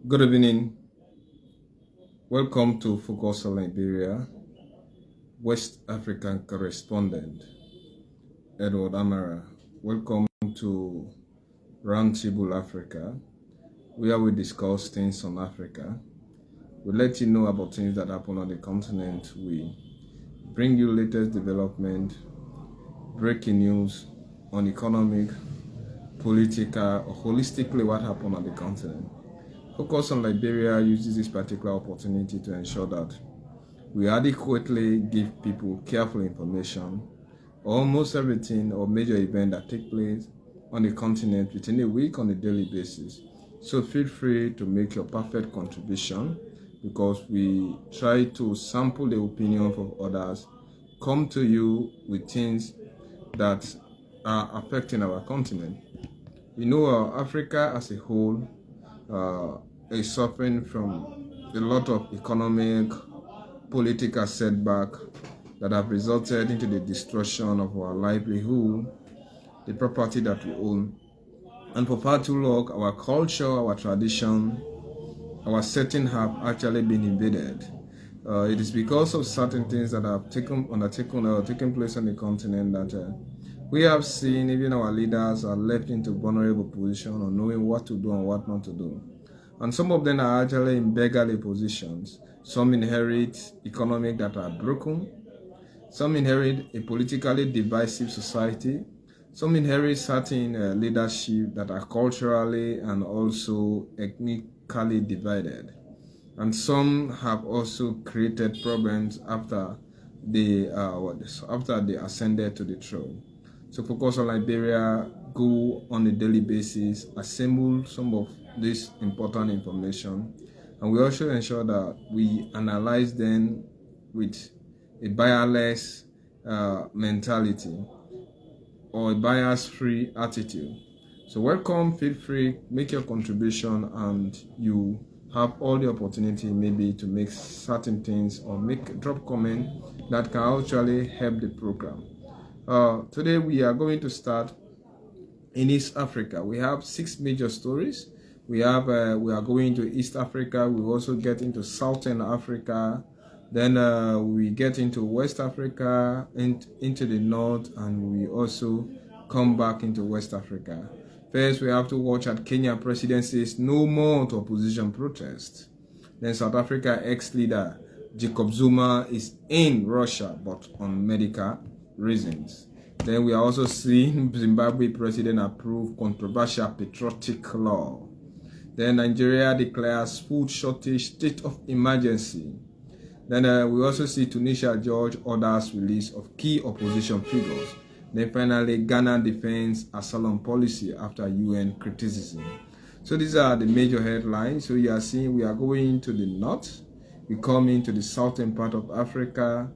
Good evening. Welcome to Focus on Liberia, West African Correspondent, Edward Amara. Welcome to Roundtable Africa, where we discuss things on Africa. We let you know about things that happen on the continent. We bring you latest development, breaking news on economic, political, or holistically what happened on the continent. Focus on Liberia uses this particular opportunity to ensure that we adequately give people careful information on almost everything or major event that take place on the continent within a week on a daily basis. So feel free to make your perfect contribution because we try to sample the opinion of others, come to you with things that are affecting our continent. Africa as a whole is suffering from a lot of economic, political setback that have resulted into the destruction of our livelihood, the property that we own. And for far too long, our culture, our tradition, our setting have actually been invaded. It is because of certain things that have taken place on the continent that we have seen even our leaders are left into vulnerable position on knowing what to do and what not to do. And some of them are actually in beggarly positions. Some inherit economic that are broken. Some inherit a politically divisive society. Some inherit certain leadership that are culturally and also ethnically divided. And some have also created problems after they ascended to the throne. So Focus on Liberia go on a daily basis, assemble some of this important information, and we also ensure that we analyze them with a bias mentality or a bias-free attitude. So welcome, feel free, make your contribution, and you have all the opportunity maybe to make certain things or drop comment that can actually help the program. Today we are going to start in East Africa. We have 6 major stories. We are going to East Africa. We also get into Southern Africa. Then we get into West Africa and into the North, and we also come back into West Africa. First, we have to watch at Kenya president says no more to opposition protest. Then South Africa ex-leader Jacob Zuma is in Russia, but on medical reasons. Then we are also seeing Zimbabwe president approve controversial patriotic law. Then Nigeria declares food shortage state of emergency. Then we also see Tunisia judge orders release of key opposition figures. Then finally, Ghana defends asylum policy after UN criticism. So these are the major headlines. So you are seeing we are going to the north. We come into the southern part of Africa.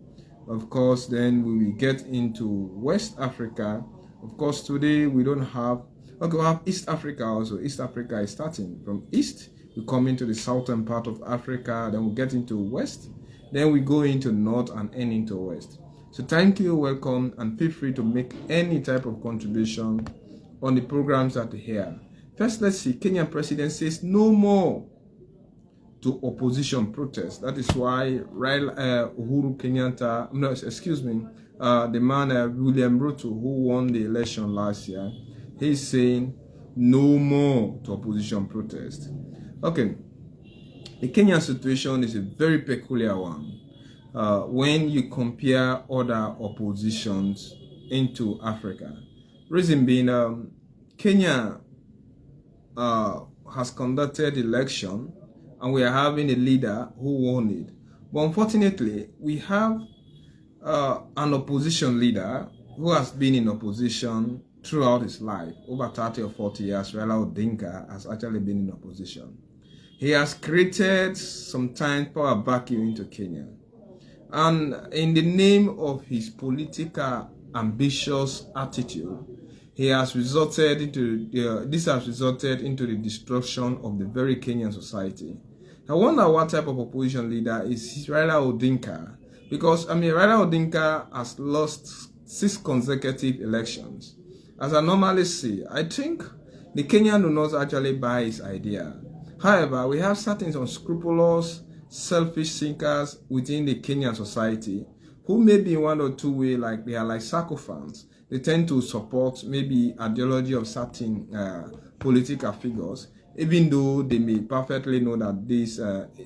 Of course, then we will get into West Africa. Of course, today we don't have... Okay, we have East Africa also. East Africa is starting from east. We come into the southern part of Africa. Then we get into west. Then we go into north and end into west. So thank you, welcome, and feel free to make any type of contribution on the programs that are here. First, let's see. Kenyan president says no more to opposition protests. That is why Uhuru Kenyatta, the man William Ruto, who won the election last year, he's saying no more to opposition protests. Okay, the Kenyan situation is a very peculiar one. When you compare other oppositions into Africa. Reason being, Kenya has conducted election and we are having a leader who won it. But unfortunately, we have an opposition leader who has been in opposition throughout his life. Over 30 or 40 years, Raila Odinga has actually been in opposition. He has created sometimes power vacuum into Kenya. And in the name of his political ambitious attitude, this has resulted into the destruction of the very Kenyan society. I wonder what type of opposition leader is Raila Odinga, because Raila Odinga has lost 6 consecutive elections. As I normally say, I think the Kenyan do not actually buy his idea. However, we have certain unscrupulous, selfish thinkers within the Kenyan society who may be in one or two ways like they are like sycophants. They tend to support maybe ideology of certain political figures, even though they may perfectly know that this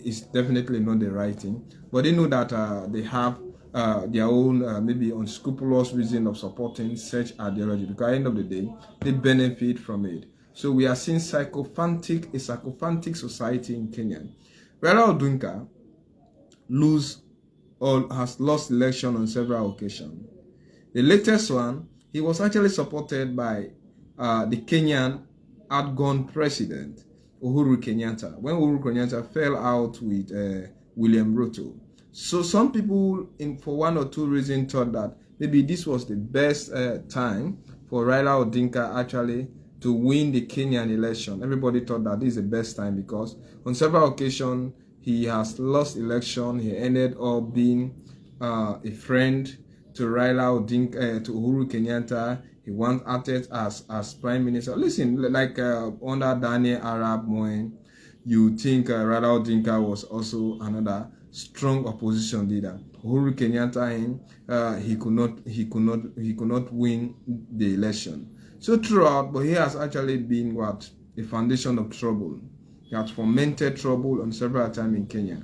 is definitely not the right thing. But they know that they have their own maybe unscrupulous reason of supporting such ideology, because at the end of the day, they benefit from it. So we are seeing a sycophantic society in Kenya. Raila Odinga has lost election on several occasions. The latest one, he was actually supported by the Kenyan outgone president, Uhuru Kenyatta, when Uhuru Kenyatta fell out with William Ruto. So some people, for one or two reasons, thought that maybe this was the best time for Raila Odinga actually to win the Kenyan election. Everybody thought that this is the best time because on several occasions he has lost election. He ended up being a friend to Raila Odinga, to Uhuru Kenyatta. He once acted as prime minister. Listen, like under Daniel Arap Moi, you think Raila Odinga was also another strong opposition leader. Uhuru Kenyatta, he could not win the election. So throughout, but he has actually been what? A foundation of trouble. He has fomented trouble on several times in Kenya.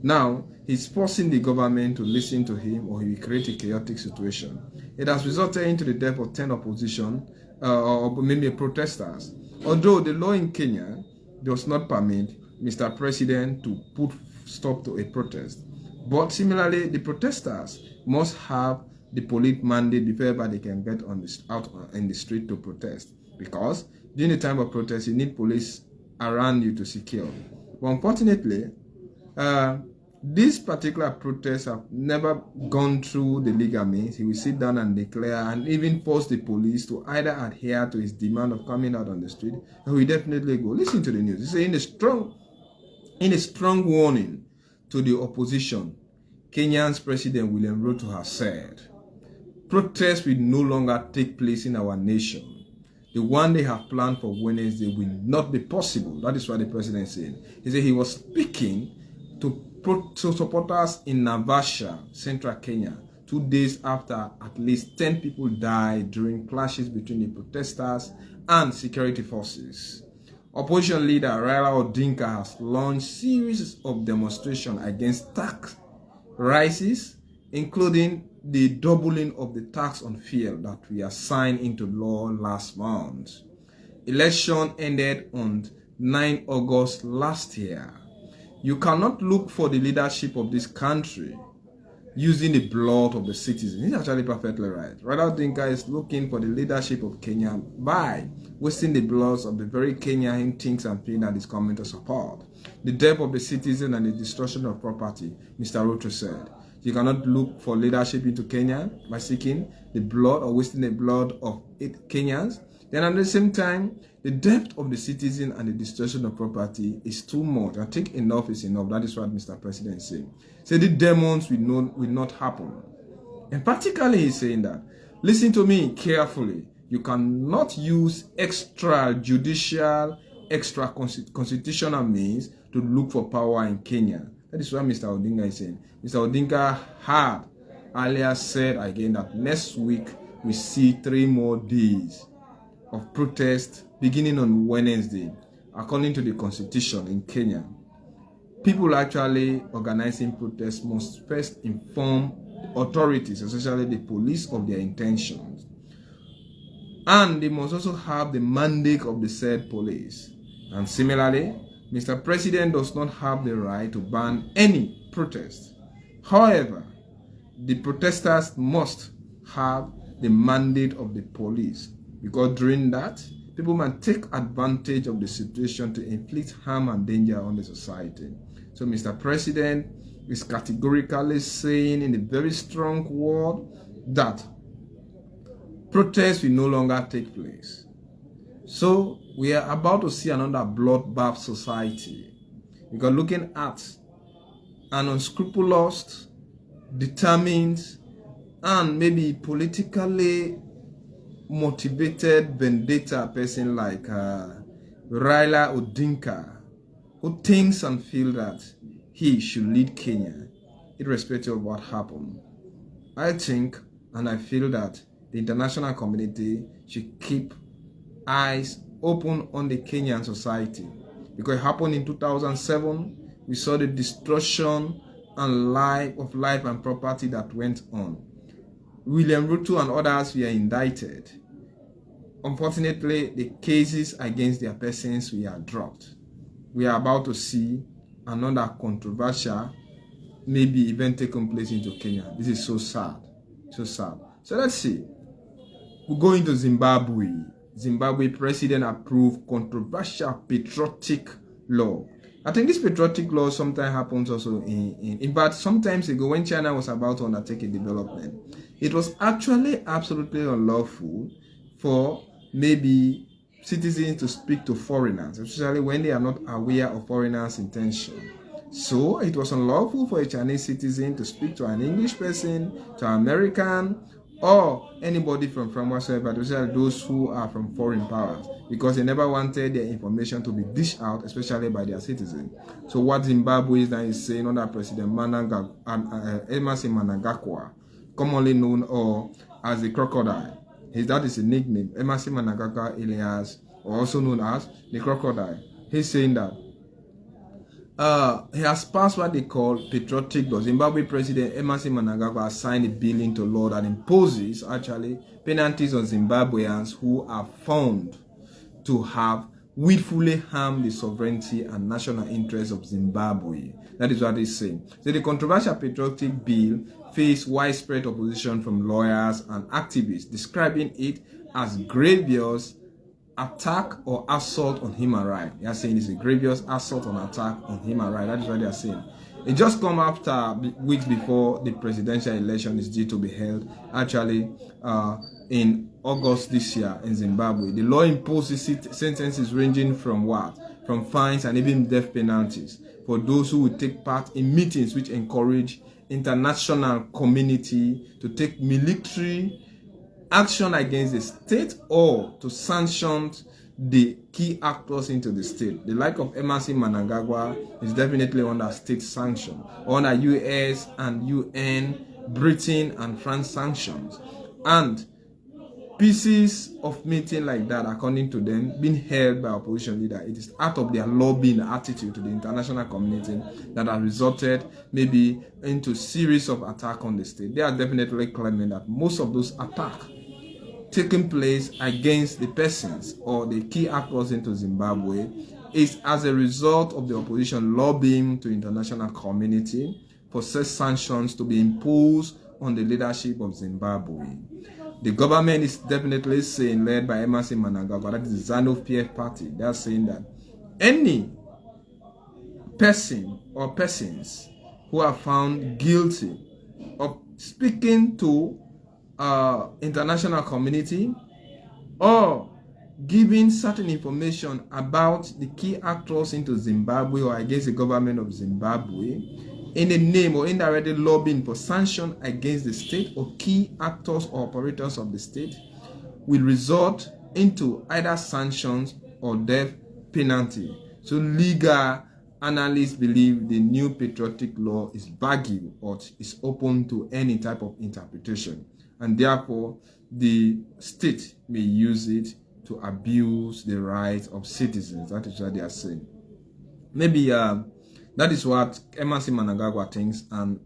Now, he's forcing the government to listen to him or he will create a chaotic situation. It has resulted into the death of 10 opposition or maybe protesters. Although the law in Kenya does not permit Mr. President to put stop to a protest. But similarly, the protesters must have the police mandate before they can get out in the street to protest. Because during the time of protest, you need police around you to secure. But unfortunately, these particular protests have never gone through the legal means. He will sit down and declare and even force the police to either adhere to his demand of coming out on the street, and he will definitely go. Listen to the news. He's saying in a strong warning to the opposition, Kenya's President William Ruto has said, protests will no longer take place in our nation. The one they have planned for Wednesday will not be possible. That is what the president said. He said he was speaking to supporters in Naivasha, central Kenya, 2 days after at least 10 people died during clashes between the protesters and security forces. Opposition leader Raila Odinga has launched series of demonstrations against tax rises, including the doubling of the tax on fuel that we signed into law last month. Election ended on 9 August last year. You cannot look for the leadership of this country using the blood of the citizens. He's actually perfectly right. Raila Odinga is looking for the leadership of Kenya by wasting the bloods of the very Kenyan thinks and feelings that is coming to support. The death of the citizen and the destruction of property, Mr. Ruto said. You cannot look for leadership into Kenya by seeking the blood or wasting the blood of Kenyans. Then at the same time, the death of the citizen and the destruction of property is too much. I think enough is enough. That is what Mr. President is saying. So the demons will not happen. And practically he's saying that, listen to me carefully. You cannot use extrajudicial, constitutional means to look for power in Kenya. That is what Mr. Odinga is saying. Mr. Odinga had earlier said again that next week we see 3 more days of protest beginning on Wednesday, according to the constitution in Kenya. People actually organizing protests must first inform authorities, especially the police, of their intentions. And they must also have the mandate of the said police. And similarly, Mr. President does not have the right to ban any protest. However, the protesters must have the mandate of the police, because during that, people might take advantage of the situation to inflict harm and danger on the society. So Mr. President is categorically saying in a very strong word that protests will no longer take place. So we are about to see another bloodbath society. Because looking at an unscrupulous, determined, and maybe politically motivated vendetta person like Raila Odinga, who thinks and feels that he should lead Kenya, irrespective of what happened. I think and I feel that the international community should keep eyes open on the Kenyan society, because it happened in 2007. We saw the destruction and life and property that went on. William Ruto and others were indicted. Unfortunately, the cases against their persons were dropped. We are about to see another controversial maybe event taking place into Kenya. This is so sad. So sad. So let's see. We go into Zimbabwe. Zimbabwe president approved controversial patriotic law. I think this patriotic law sometimes happens also in fact, sometimes ago when China was about to undertake a development, it was actually absolutely unlawful for maybe citizens to speak to foreigners, especially when they are not aware of foreigners' intention. So it was unlawful for a Chinese citizen to speak to an English person, to an American, or anybody from whatsoever, especially those who are from foreign powers, because they never wanted their information to be dished out, especially by their citizens. So what Zimbabwe is now is saying under President Emerson Mnangagwa, commonly known as the crocodile. That is a nickname. Emerson Mnangagwa alias, or also known as the crocodile. He's saying that he has passed what they call patriotic law. Zimbabwe President Emerson Mnangagwa has signed a bill into law that imposes actually penalties on Zimbabweans who are found to have willfully harmed the sovereignty and national interests of Zimbabwe. That is what he's saying. So the controversial patriotic bill faced widespread opposition from lawyers and activists, describing it as grievous attack or assault on human rights. They are saying it's a grievous assault on attack on human rights. That is what they are saying. It just come after weeks before the presidential election is due to be held, actually in August this year in Zimbabwe. The law imposes sentences ranging from what? From fines and even death penalties for those who would take part in meetings which encourage international community to take military action against the state or to sanction the key actors into the state. The like of Emerson Mnangagwa is definitely under state sanction, under US and UN, Britain and France sanctions. And pieces of meeting like that, according to them, being held by opposition leader, it is out of their lobbying attitude to the international community that has resulted maybe into series of attacks on the state. They are definitely claiming that most of those attacks taking place against the persons or the key actors into Zimbabwe is as a result of the opposition lobbying to international community for such sanctions to be imposed on the leadership of Zimbabwe. The government is definitely saying, led by Emerson Mnangagwa, that is the ZANU-PF party, they are saying that any person or persons who are found guilty of speaking to international community or giving certain information about the key actors into Zimbabwe or against the government of Zimbabwe in the name or indirectly lobbying for sanction against the state or key actors or operators of the state will result into either sanctions or death penalty. So legal analysts believe the new patriotic law is vague or is open to any type of interpretation, and therefore the state may use it to abuse the rights of citizens. That is what they are saying. Maybe that is what Emerson Mnangagwa thinks. And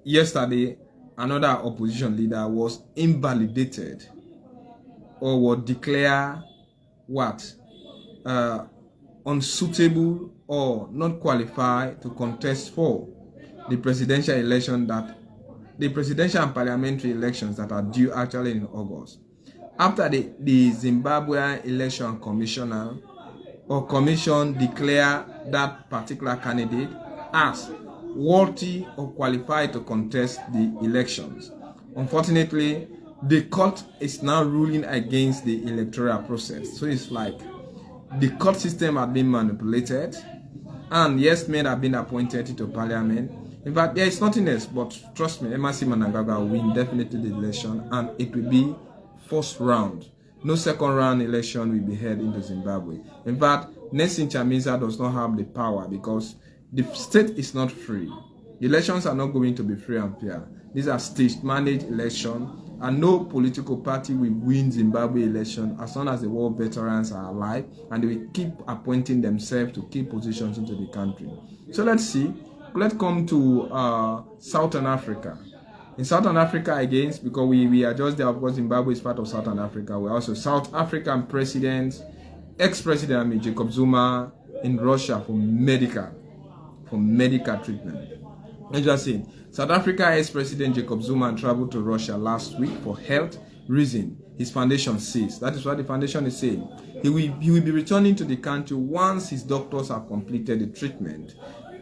yesterday, another opposition leader was invalidated or was declared what? Unsuitable or not qualified to contest for the presidential election the presidential and parliamentary elections that are due actually in August. After the Zimbabwe election commissioner or commission declare that particular candidate as worthy or qualified to contest the elections. Unfortunately, the court is now ruling against the electoral process. So it's like the court system has been manipulated and yes men have been appointed into parliament. In fact, there is nothing else, but trust me, Emerson Mnangagwa will win definitely the election, and it will be first round. no second round election will be held into Zimbabwe. In fact, Nelson Chamisa does not have the power because the state is not free. The elections are not going to be free and fair. These are state managed elections, and no political party will win Zimbabwe election as long as the war veterans are alive, and they will keep appointing themselves to key positions into the country. So let's see. Let's come to Southern Africa. In Southern Africa again, because we are just there, of course, Zimbabwe is part of Southern Africa. We're also South African president, ex-president, Jacob Zuma, in Russia for medical treatment. I'm just saying, South Africa ex-president Jacob Zuma traveled to Russia last week for health reason. His foundation says. That is what the foundation is saying. He will be returning to the country once his doctors have completed the treatment.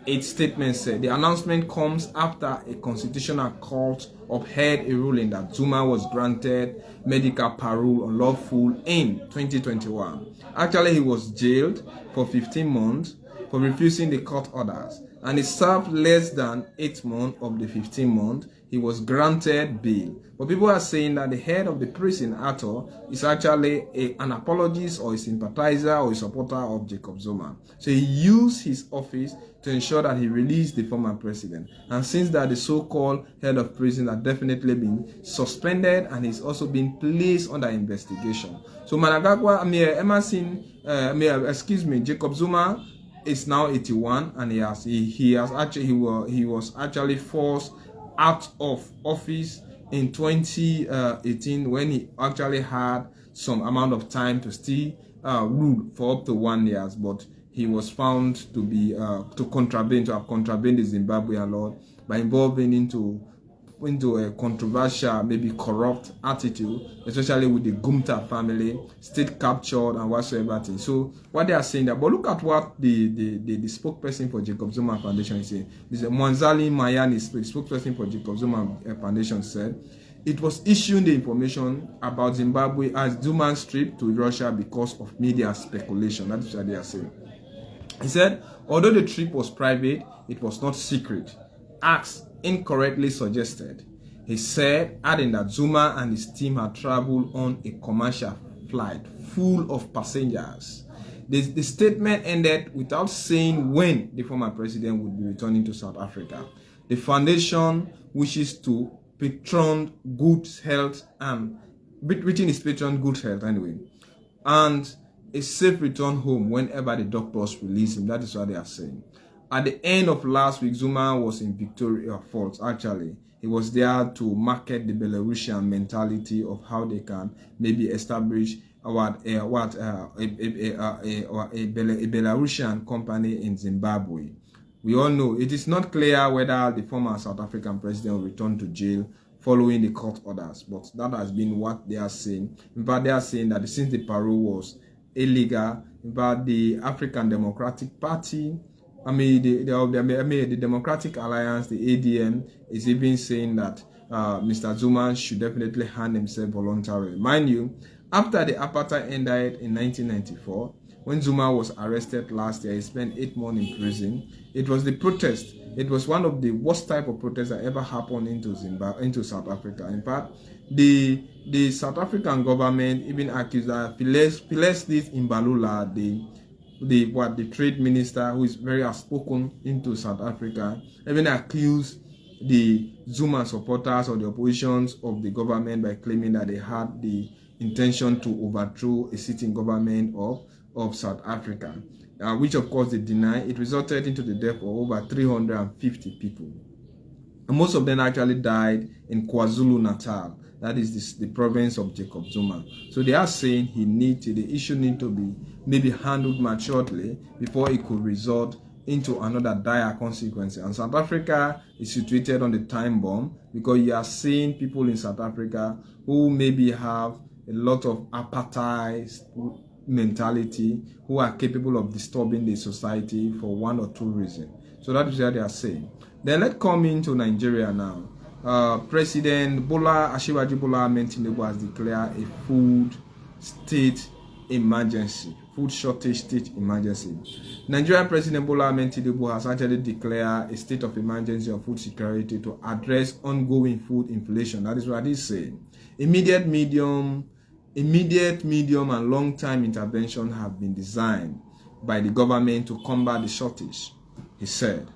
Its statement said the announcement comes after a constitutional court upheld a ruling that Zuma was granted medical parole unlawful in 2021. Actually, he was jailed for 15 months for refusing the court orders, and he served less than 8 months of the 15 months. He was granted bail. But people are saying that the head of the prison, Arthur, is actually an apologist or a sympathizer or a supporter of Jacob Zuma. So he used his office to ensure that he released the former president. And since that, the so-called head of prison has definitely been suspended, and he's also been placed under investigation. So Jacob Zuma is now 81, and he was actually forced out of office in 2018 when he actually had some amount of time to still rule for up to 1 year, but he was found to be to have contravened the Zimbabwean law by involving into a controversial, maybe corrupt attitude, especially with the Gumta family, state captured and whatsoever thing. So what they are saying that, but look at what the spokesperson for Jacob Zuma Foundation is saying. This is Mwanzali Mayani, the spokesperson for Jacob Zuma Foundation, said it was issuing the information about Zimbabwe as Zuma's trip to Russia because of media speculation. That is what they are saying. He said, although the trip was private, it was not secret. Acts incorrectly suggested. He said, adding that Zuma and his team had traveled on a commercial flight full of passengers. The statement ended without saying when the former president would be returning to South Africa. The foundation wishes to patron good health and written is patron good health anyway, and a safe return home whenever the doctors release him. That is what they are saying. At the end of last week, Zuma was in Victoria Falls. Actually, he was there to market the Belarusian mentality of how they can maybe establish a Belarusian company in Zimbabwe. We all know it is not clear whether the former South African president will return to jail following the court orders, but that has been what they are saying. In fact, they are saying that since the parole was illegal, in fact, the African Democratic Party, the Democratic Alliance, the ADM, is even saying that Mr. Zuma should definitely hand himself voluntarily. Mind you, after the apartheid ended in 1994, when Zuma was arrested last year, he spent 8 months in prison. It was the protest. It was one of the worst type of protests that ever happened into South Africa. In fact, the South African government even accused that Phyllis Imbalula, the trade minister who is very outspoken into South Africa, even accused the Zuma supporters or the oppositions of the government by claiming that they had the intention to overthrow a sitting government of South Africa, which of course they deny. It resulted into the death of over 350 people. And most of them actually died in KwaZulu-Natal. That is the province of Jacob Zuma. So they are saying the issue need to be maybe handled maturely before it could result into another dire consequence. And South Africa is situated on the time bomb because you are seeing people in South Africa who maybe have a lot of apartheid mentality, who are capable of disturbing the society for one or two reasons. So that is what they are saying. Then let's come into Nigeria now. President Asiwaju Bola Ahmed Tinubu has declared a food shortage state emergency. Nigerian President Bola Ahmed Tinubu has actually declared a state of emergency of food security to address ongoing food inflation. That is what he's saying. Immediate, medium, Immediate, medium, and long-term intervention have been designed by the government to combat the shortage, he said.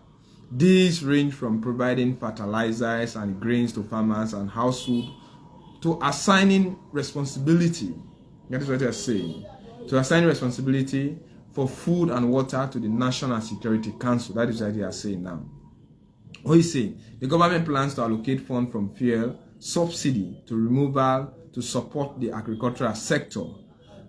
These range from providing fertilizers and grains to farmers and households to assigning responsibility. That is what they are saying. To assign responsibility for food and water to the National Security Council. That is what they are saying now. What he's saying, the government plans to allocate funds from fuel subsidy to removal to support the agricultural sector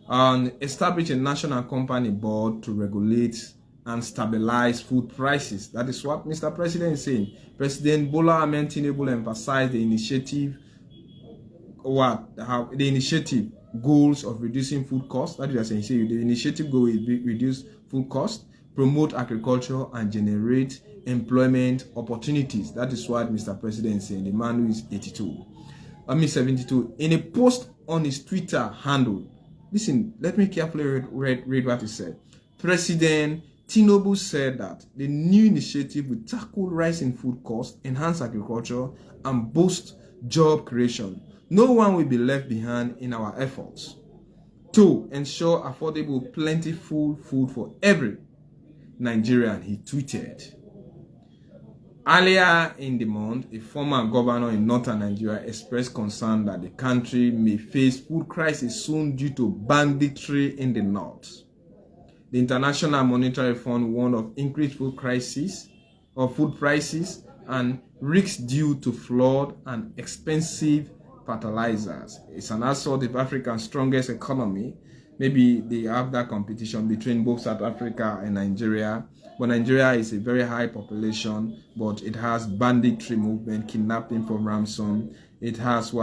and establish a national company board to regulate and stabilize food prices. That is what Mr. President is saying. President Bola Ahmed Tinubu emphasized the initiative goals of reducing food costs. That is what I'm saying. The initiative goal is reduce food costs, promote agriculture, and generate employment opportunities. That is what Mr. President is saying. The man who is 72. In a post on his Twitter handle, listen, let me carefully read what he said. President Tinubu said that the new initiative will tackle rising food costs, enhance agriculture, and boost job creation. No one will be left behind in our efforts to ensure affordable, plentiful food for every Nigerian, he tweeted. Earlier in the month, a former governor in northern Nigeria expressed concern that the country may face food crisis soon due to banditry in the north. The International Monetary Fund warned of increased food prices and risks due to flood and expensive fertilizers. It's an assault of Africa's strongest economy. Maybe they have that competition between both South Africa and Nigeria. But Nigeria is a very high population, but it has banditry movement, kidnapping for ransom. It has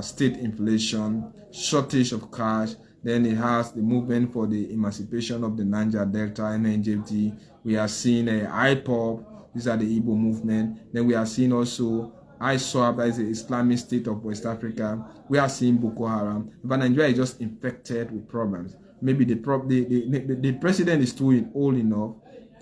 state inflation, shortage of cash. Then it has the movement for the emancipation of the Niger Delta, NNJT. We are seeing a IPOP. These are the Igbo movement. Then we are seeing also ISWAP, that is the Islamic State of West Africa. We are seeing Boko Haram. But Nigeria is just infected with problems. Maybe the president is too old enough.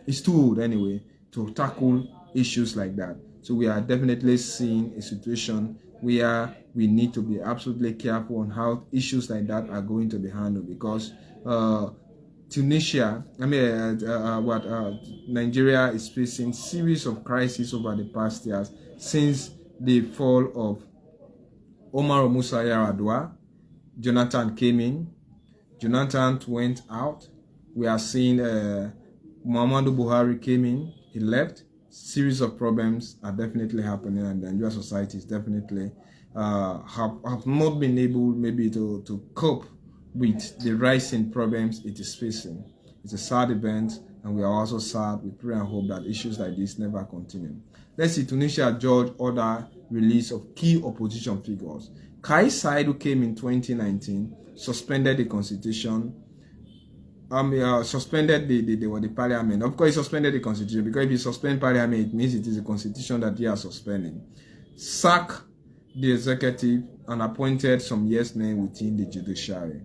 It's too old anyway to tackle issues like that. So we are definitely seeing a situation where we need to be absolutely careful on how issues like that are going to be handled, because Nigeria is facing series of crises over the past years since the fall of Omar Musa Yar'Adua. Jonathan came in. Jonathan went out. We are seeing Muhammadu Buhari came in. He left. Series of problems are definitely happening, and the Nigerian society is definitely have not been able maybe to cope with the rising problems it is facing. It's a sad event, and we are also sad. We pray and hope that issues like this never continue. Let's see, Tunisia judge order release of key opposition figures. Kais Saied, who came in 2019, suspended the constitution. Suspended the parliament. Of course, he suspended the constitution, because if you suspend parliament, it means it is the constitution that you are suspending. Sack the executive and appointed some yes men within the judiciary.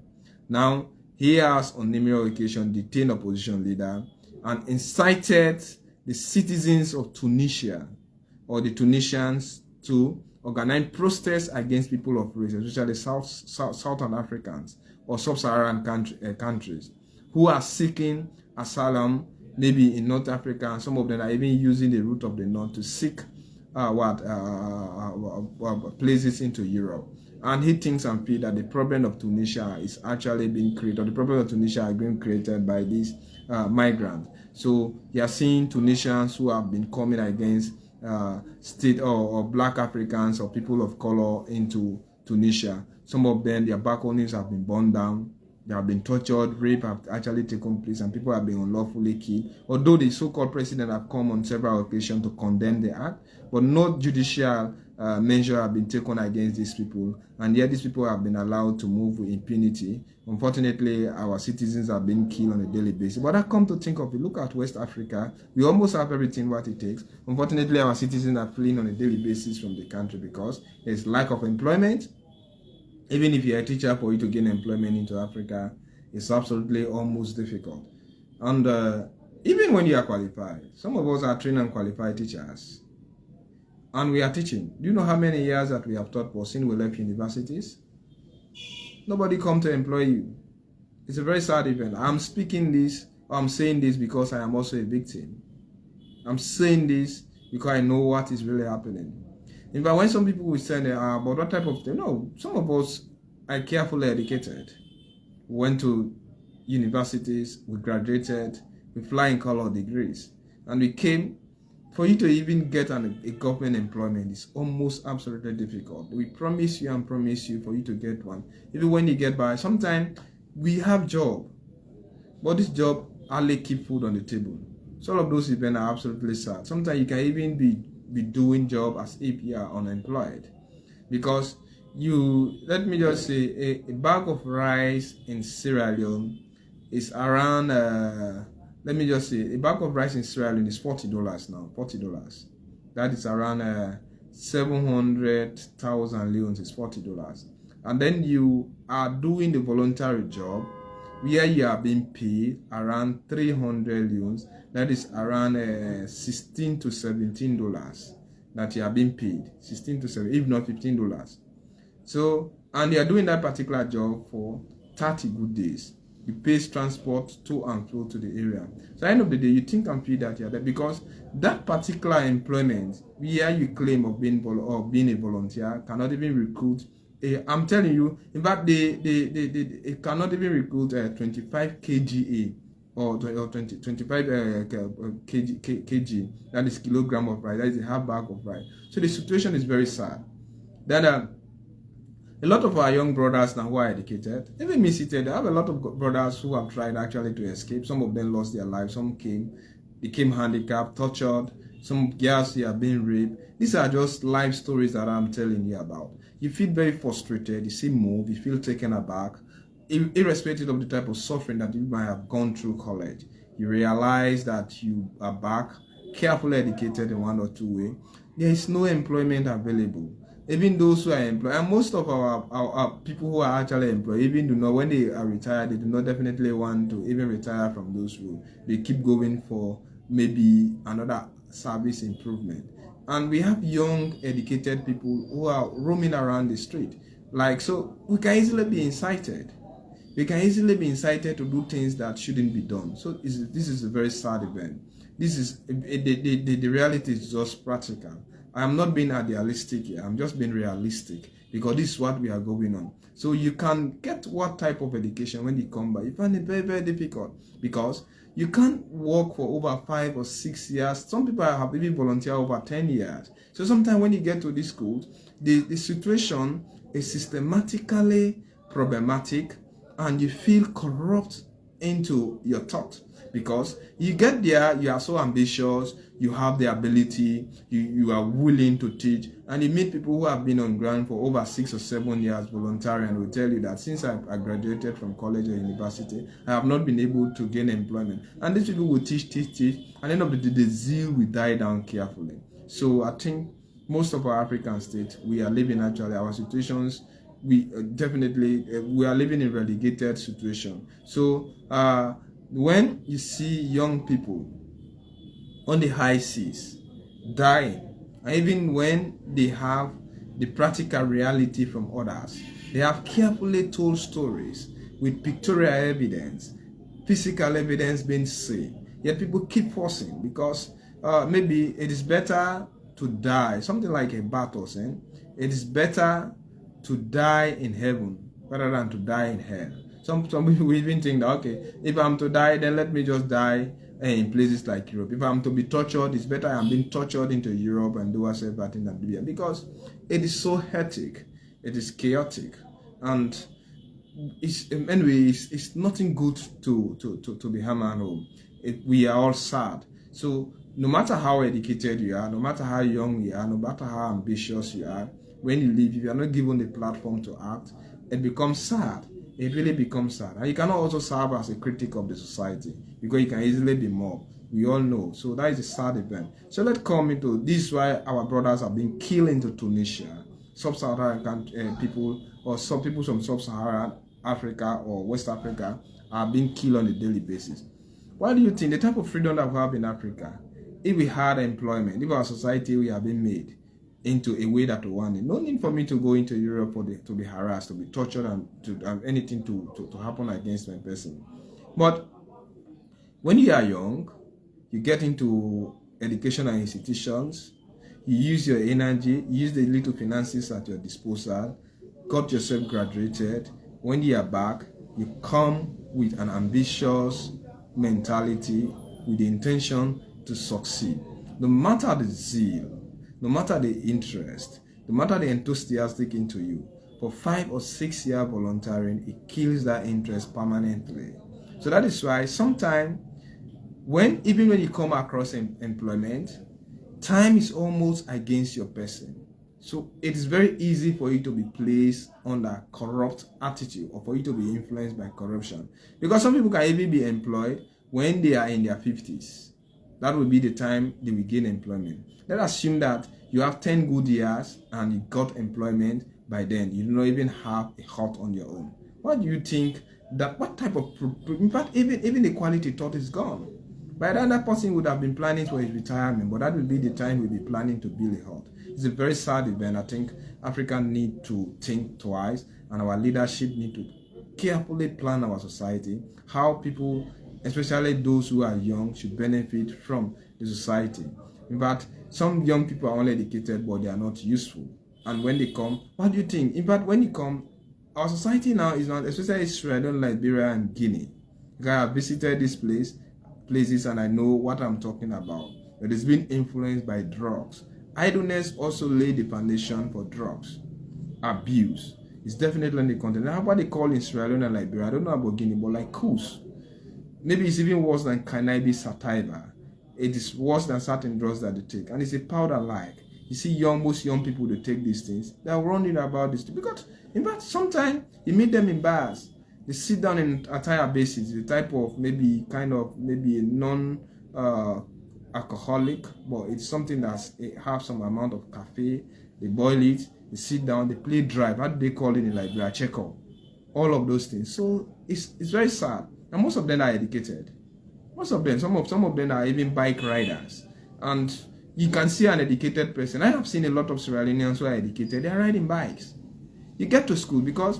Now, he has on numerous occasions detained opposition leader and incited the citizens of Tunisia or the Tunisians to organize protests against people of race, especially Southern Africans or Sub-Saharan countries who are seeking asylum, maybe in North Africa, and some of them are even using the route of the north to seek places into Europe. And he thinks and feels that the problem of Tunisia is actually being created, or the problem of Tunisia is being created by these migrants. So you are seeing Tunisians who have been coming against state or black Africans or people of color into Tunisia. Some of them, their balconies have been burned down. They have been tortured, rape have actually taken place, and people have been unlawfully killed. Although the so-called president have come on several occasions to condemn the act, but no judicial measure have been taken against these people, and yet these people have been allowed to move with impunity. Unfortunately, our citizens are being killed on a daily basis. But I come to think of it, look at West Africa. We almost have everything what it takes. Unfortunately, our citizens are fleeing on a daily basis from the country because there's lack of employment. Even if you're a teacher, for you to gain employment into Africa, it's absolutely almost difficult. And even when you are qualified, some of us are trained and qualified teachers. And we are teaching. Do you know how many years that we have taught for since we left universities? nobody come to employ you. It's a very sad event. I'm speaking this, I'm saying this because I am also a victim. I'm saying this because I know what is really happening. In fact, when some people will say, but what type of thing? No, some of us are carefully educated. We went to universities, we graduated, we flying color degrees, and we came. For you to even get a government employment is almost absolutely difficult. We promise you and promise you for you to get one. Even when you get by, sometimes we have job, but this job hardly keep food on the table. So all of those events are absolutely sad. Sometimes you can even be doing job as if you are unemployed, because let me just say, a bag of rice in Sierra Leone is around let me just say, a bag of rice in Sierra Leone is $40 now. $40. That is around 700,000 leones is $40. And then you are doing the voluntary job where you are being paid around 300 leones. That is around $16 to $17 that you are being paid. 16 to 7, if not $15. So, and you are doing that particular job for 30 good days. You pay transport to and fro to the area. So at the end of the day, you think and feel that you're there because that particular employment where you claim of being a volunteer cannot even recruit. I'm telling you, in fact, they cannot even recruit 25 kga or 25 kg. That is kilogram of rice. That is a half bag of rice. So the situation is very sad. That a lot of our young brothers now who are educated, even me seated, I have a lot of brothers who have tried actually to escape. Some of them lost their lives. Some became handicapped, tortured. Some girls here are being raped. These are just life stories that I'm telling you about. You feel very frustrated. You see move. You feel taken aback. Irrespective of the type of suffering that you might have gone through college, you realize that you are back, carefully educated in one or two ways. There is no employment available. Even those who are employed, and most of our people who are actually employed, even do not, when they are retired, they do not definitely want to even retire from those roles. They keep going for maybe another service improvement. And we have young, educated people who are roaming around the street. So we can easily be incited. We can easily be incited to do things that shouldn't be done. So this is a very sad event. This is the reality is just practical. I am not being idealistic here. I'm just being realistic because this is what we are going on. So you can get what type of education when you come by. You find it very, very difficult because you can't work for over 5 or 6 years. Some people have even volunteered over 10 years. So sometimes when you get to these schools, the situation is systematically problematic and you feel corrupt into your thought. Because you get there, you are so ambitious, you have the ability, you are willing to teach, and you meet people who have been on ground for over 6 or 7 years volunteering and will tell you that since I graduated from college or university, I have not been able to gain employment. And these people will teach, and at the end of the day, the zeal will die down carefully. So I think most of our African states, we are living actually, our situations, we are living in relegated situation. So, when you see young people on the high seas dying, and even when they have the practical reality from others, they have carefully told stories with pictorial evidence, physical evidence being seen, yet people keep forcing because maybe it is better to die, something like a battle saying, it is better to die in heaven rather than to die in hell. Some people even think that, okay, if I'm to die, then let me just die in places like Europe. If I'm to be tortured, it's better I'm being tortured into Europe and do everything than Libya, because it is so hectic, it is chaotic, and it's nothing good to be hammered home. We are all sad. So no matter how educated you are, no matter how young you are, no matter how ambitious you are, when you leave, if you are not given the platform to act, it becomes sad. It really becomes sad. And you cannot also serve as a critic of the society because you can easily be mobbed. We all know. So that is a sad event. So let's come into this is why our brothers are being killed into Tunisia. Sub-Saharan people or some people from Sub-Saharan Africa or West Africa are being killed on a daily basis. Why do you think the type of freedom that we have in Africa, if we had employment, if our society we have been made, into a way that we want it. No need for me to go into Europe to be harassed, to be tortured, and to have anything to happen against my person. But when you are young, you get into educational institutions, you use your energy, you use the little finances at your disposal, got yourself graduated. When you are back, you come with an ambitious mentality, with the intention to succeed. No matter the zeal, no matter the interest, no matter the enthusiastic into you, for 5 or 6 years volunteering, it kills that interest permanently. So that is why sometimes, even when you come across employment, time is almost against your person. So it is very easy for you to be placed under corrupt attitude, or for you to be influenced by corruption. Because some people can even be employed when they are in their 50s. That will be the time they will gain employment. Let's assume that you have 10 good years and you got employment by then. You do not even have a hut on your own. What do you think that, what type of, in fact, even the quality thought is gone. By then, that person would have been planning for his retirement, but that will be the time we'll be planning to build a hut. It's a very sad event. I think Africa need to think twice, and our leadership need to carefully plan our society, how people, especially those who are young, should benefit from the society. In fact, some young people are only educated, but they are not useful. And when they come, what do you think? In fact, when you come, our society now is not, especially Sierra Leone, Liberia, and Guinea. Because I have visited these places and I know what I'm talking about. It has been influenced by drugs. Idleness also laid the foundation for drugs. Abuse is definitely on the continent. How about they call in Sierra Leone and Liberia? I don't know about Guinea, but like Kus. Maybe it's even worse than cannabis sativa. It is worse than certain drugs that they take. And it's a powder-like. You see most young people that take these things, they're running about this. Because, in fact, sometimes you meet them in bars. They sit down in entire basis, the type of maybe a non-alcoholic, but it's something that have some amount of cafe. They boil it, they sit down, they play drive. How do they call it in Liberia? Check-up. All of those things. So it's very sad. And most of them are educated. Most of them, some of them are even bike riders. And you can see an educated person. I have seen a lot of Sierra Leoneans who are educated. They are riding bikes. You get to school because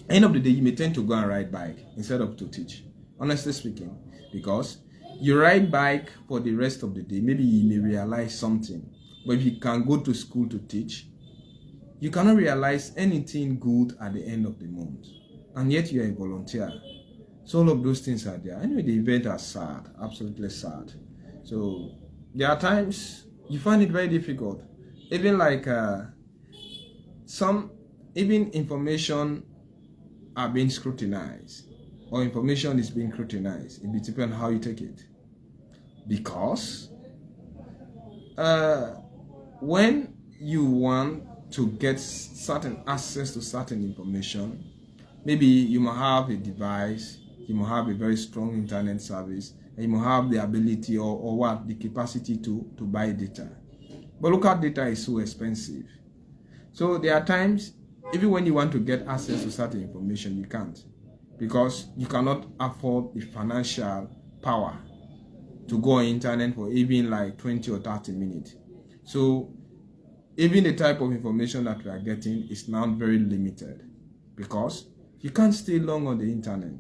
end of the day, you may tend to go and ride bike instead of to teach, honestly speaking, because you ride bike for the rest of the day. Maybe you may realize something, but if you can go to school to teach, you cannot realize anything good at the end of the month, and yet you are a volunteer. So all of those things are there. Anyway, the event are sad, absolutely sad. So there are times you find it very difficult, even like even information are being scrutinized, or information is being scrutinized. It depends on how you take it. Because when you want to get certain access to certain information, maybe you might have a device, you might have a very strong internet service, and you might have the ability or the capacity to buy data. But local data is so expensive. So there are times, even when you want to get access to certain information, you can't, because you cannot afford the financial power to go on internet for even like 20 or 30 minutes. So even the type of information that we are getting is now very limited, because you can't stay long on the internet,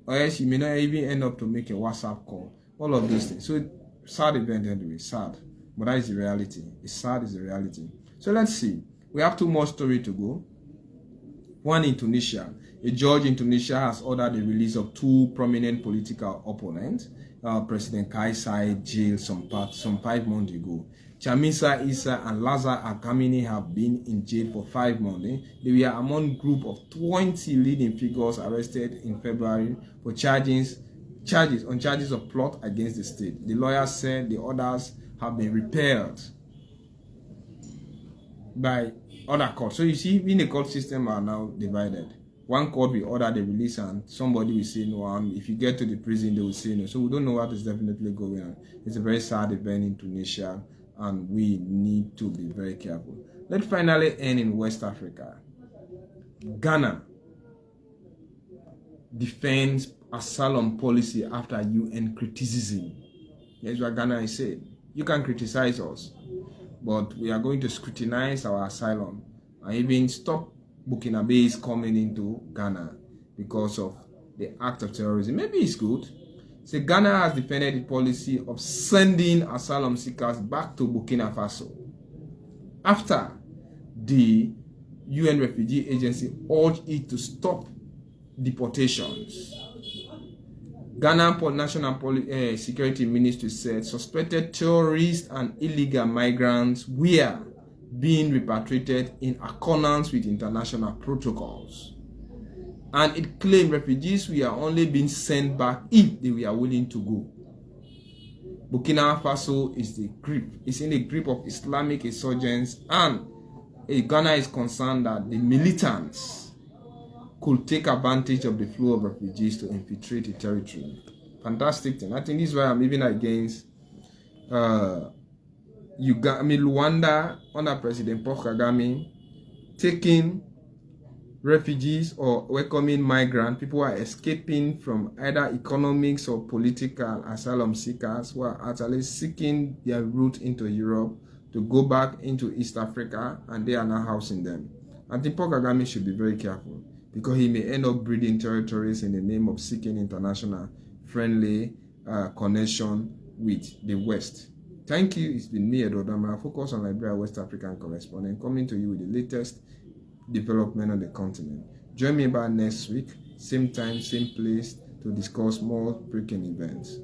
or else you may not even end up to make a WhatsApp call, all of these things. So sad event anyway, sad, but that is the reality. It's sad, is the reality. So let's see, we have 2 more stories to go. One in Tunisia. A judge in Tunisia has ordered the release of 2 prominent political opponents. President Kais Saied jailed some 5 months ago. Chamisa Issa and Lazar Agamini have been in jail for 5 months. They were among a group of 20 leading figures arrested in February for charges of plot against the state. The lawyers said the orders have been repelled by other courts. So you see, in the court system are now divided. One court will order the release and somebody will say no, and if you get to the prison, they will say no. So we don't know what is definitely going on. It's a very sad event in Tunisia, and we need to be very careful. Let's finally end in West Africa. Ghana defends asylum policy after UN criticism. Here's what Ghana is saying. You can criticize us, but we are going to scrutinize our asylum and even stop Burkinabes coming into Ghana because of the act of terrorism. Maybe it's good. So Ghana has defended the policy of sending asylum seekers back to Burkina Faso after the UN Refugee Agency urged it to stop deportations. Ghana National Security Ministry said suspected terrorists and illegal migrants were being repatriated in accordance with international protocols. And it claimed refugees were only being sent back if they were willing to go. Burkina Faso is in the grip of Islamic insurgents, and Ghana is concerned that the militants could take advantage of the flow of refugees to infiltrate the territory. Fantastic thing. I think this is why I'm even against Rwanda under President Paul Kagame taking refugees or welcoming migrants, people who are escaping from either economics or political asylum seekers who are actually seeking their route into Europe to go back into East Africa, and they are now housing them. I think Paul Kagame should be very careful, because he may end up breeding territories in the name of seeking international friendly connection with the West. Thank you. It's been me, Amara, focus on Liberia, West African correspondent, coming to you with the latest development on the continent. Join me back next week, same time, same place, to discuss more breaking events.